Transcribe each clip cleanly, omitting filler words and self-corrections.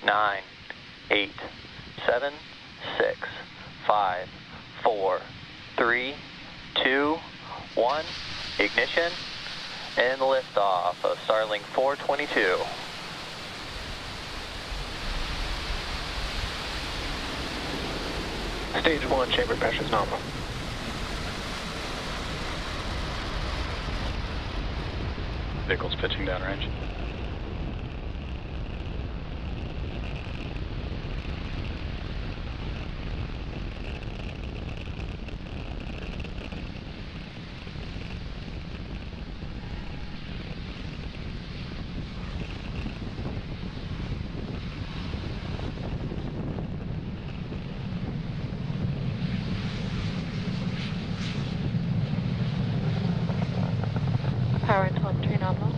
9, 8, 7, 6, 5, 4, 3, 2, 1. Ignition and liftoff of Starlink 422. Stage 1, chamber pressure is nominal. Vehicle's pitching downrange. Power and telemetry nominal.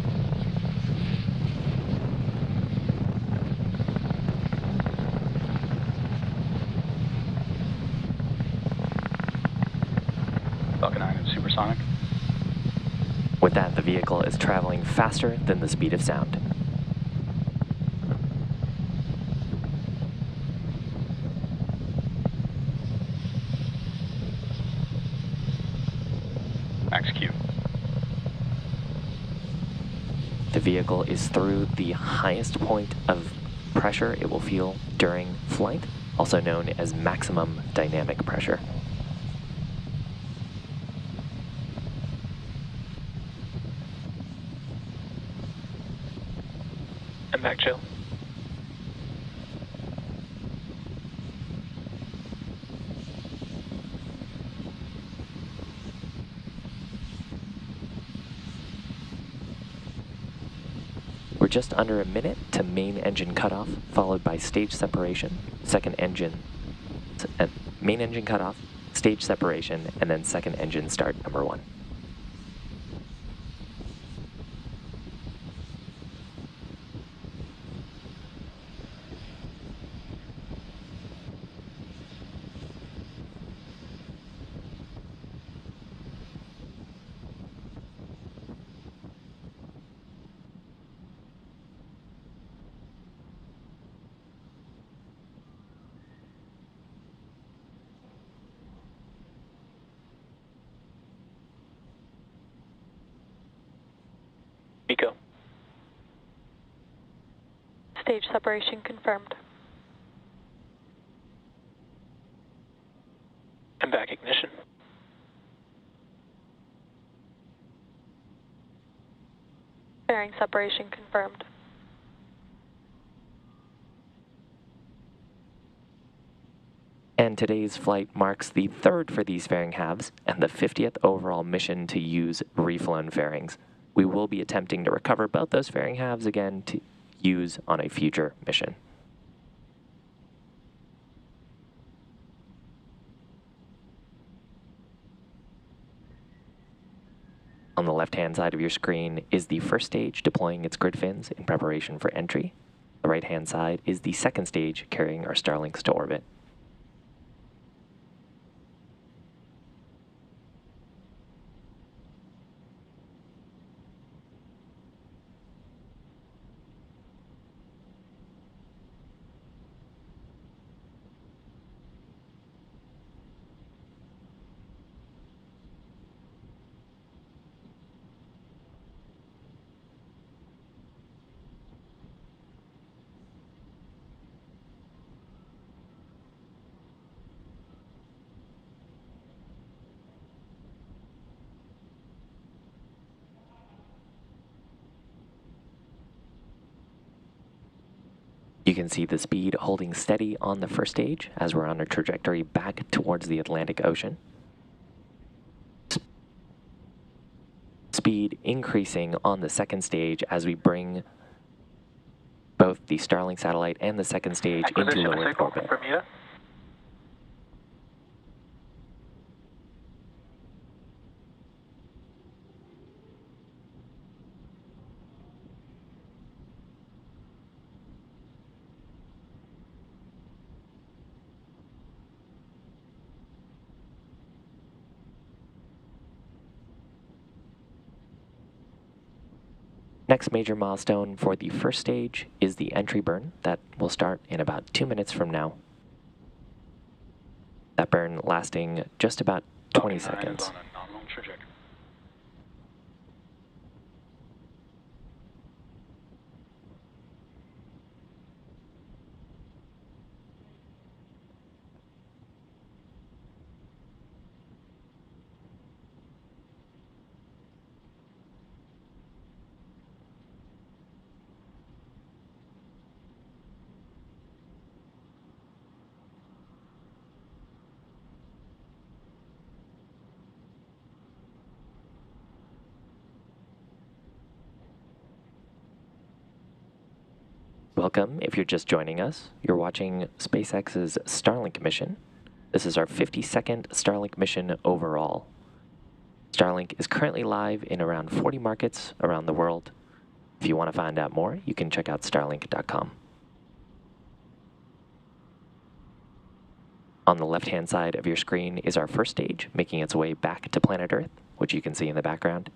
Falcon 9 is supersonic. With that, the vehicle is traveling faster than the speed of sound. Max Q. The vehicle is through the highest point of pressure it will feel during flight, also known as maximum dynamic pressure. And back chill. We're just under a minute to main engine cutoff, followed by stage separation, main engine cutoff, stage separation, and then second engine start number 1. Nico. Stage separation confirmed. And back ignition. Fairing separation confirmed. And today's flight marks the 3rd for these fairing halves and the 50th overall mission to use reflown fairings. We will be attempting to recover both those fairing halves again to use on a future mission. On the left-hand side of your screen is the first stage deploying its grid fins in preparation for entry. The right-hand side is the second stage carrying our Starlinks to orbit. You can see the speed holding steady on the first stage as we're on a trajectory back towards the Atlantic Ocean. Speed increasing on the second stage as we bring both the Starlink satellite and the second stage into low Earth orbit. Next major milestone for the first stage is the entry burn that will start in about 2 minutes from now. That burn lasting just about 20 Falcon 9 seconds. is on a nominal trajectory. Welcome. If you're just joining us, you're watching SpaceX's Starlink mission. This is our 52nd Starlink mission overall. Starlink is currently live in around 40 markets around the world. If you want to find out more, you can check out starlink.com. On the left-hand side of your screen is our first stage, making its way back to planet Earth, which you can see in the background.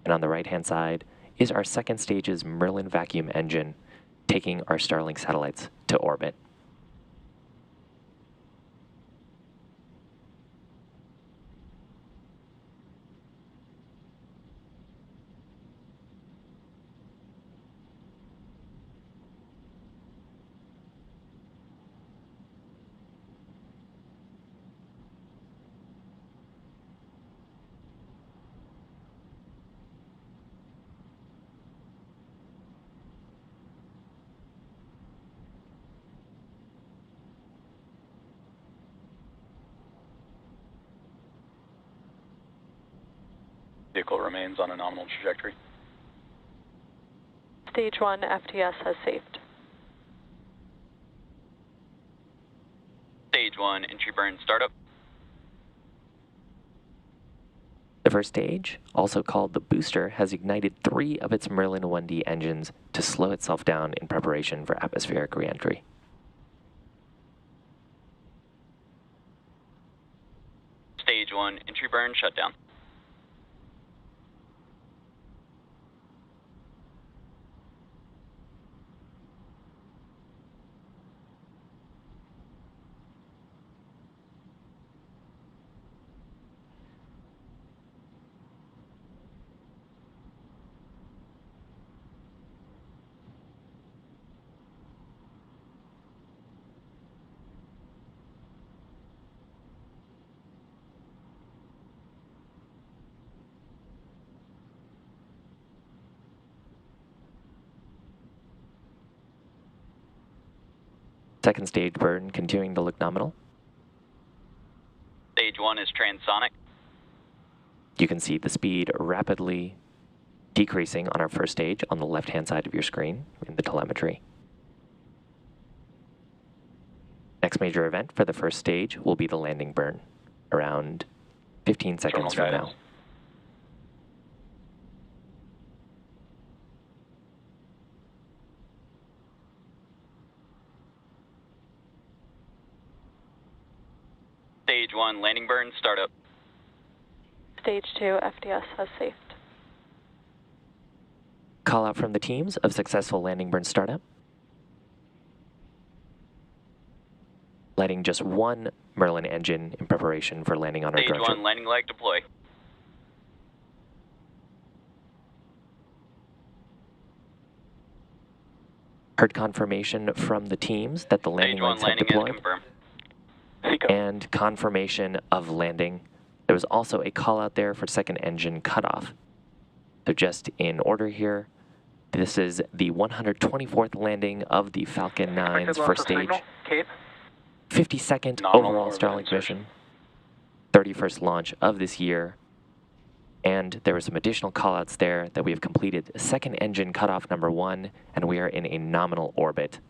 And on the right-hand side is our second stage's Merlin vacuum engine, taking our Starlink satellites to orbit. Vehicle remains on a nominal trajectory. Stage 1 FTS has saved. Stage 1 entry burn startup. The first stage, also called the booster, has ignited 3 of its Merlin 1D engines to slow itself down in preparation for atmospheric reentry. Stage 1 entry burn shutdown. Second stage burn continuing to look nominal. Stage 1 is transonic. You can see the speed rapidly decreasing on our first stage on the left-hand side of your screen in the telemetry. Next major event for the first stage will be the landing burn, around 15 seconds from now. Stage 1 landing burn startup. Stage 2 FTS has saved. Call out from the teams of successful landing burn startup. Lighting just one Merlin engine in preparation for landing on our Stage drone 1 ship. landing leg deploy. Heard confirmation from the teams that the landing Stage 1 legs have landing is deployed. confirmed. And confirmation of landing. There was also a call out there for second engine cutoff. So just in order here, this is the 124th landing of the Falcon 9's first stage. 52nd Nominal overall orbit Starlink insertion. mission. 31st launch of this year. And there were some additional callouts there that we have completed second engine cutoff number 1, and we are in a nominal orbit